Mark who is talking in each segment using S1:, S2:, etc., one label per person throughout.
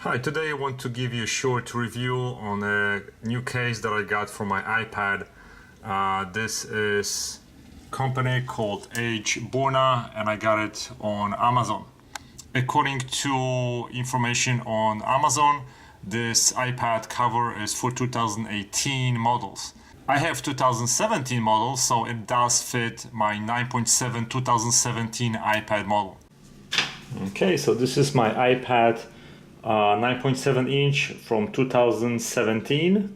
S1: Hi, today I want to give you a short review on a new case that I got for my iPad. This is a company called HBorna and I got it on Amazon. According to information on Amazon, this iPad cover is for 2018 models. I have 2017 models, so it does fit my 9.7 2017 iPad model. Okay, so this is my iPad 9.7 inch from 2017,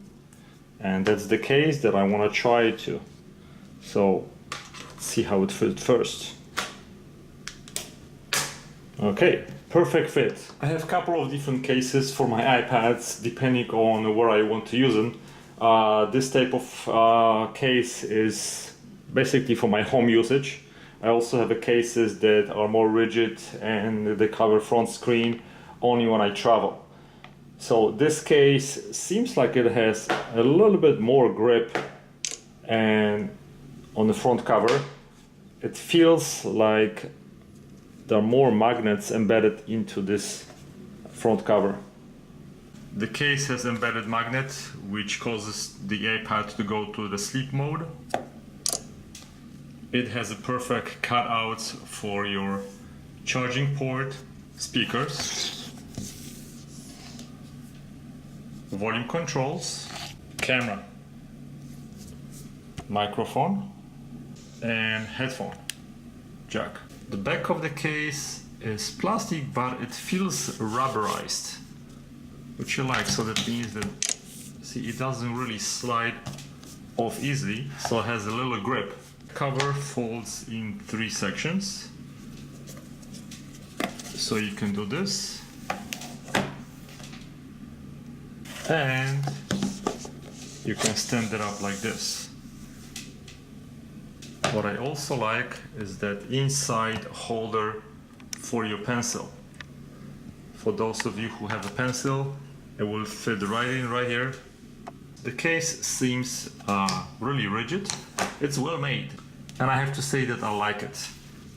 S1: and that's the case that I want to try it to. So let's see how it fits first. Okay, perfect fit. I have a couple of different cases for my iPads depending on where I want to use them. This type of case is basically for my home usage. I also have cases that are more rigid and they cover front screen only when I travel. So this case seems like it has a little bit more grip, and on the front cover it feels like there are more magnets embedded into this front cover. The case has embedded magnet which causes the iPad to go to the sleep mode. It has a perfect cutout for your charging port, speakers, volume controls, camera, microphone, and headphone jack. The back of the case is plastic, but it feels rubberized, which I like. So that means that, see, it doesn't really slide off easily, so it has a little grip. Cover folds in 3 sections, so you can do this, and you can stand it up like this. What I also like is that inside holder for your pencil. For those of you who have a pencil, it will fit right in right here. The case seems really rigid. It's well made, and I have to say that I like it.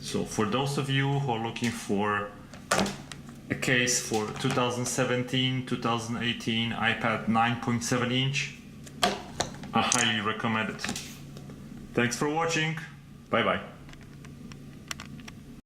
S1: So for those of you who are looking for a case for 2017-2018 iPad 9.7 inch, I highly recommend it. Thanks for watching. Bye bye.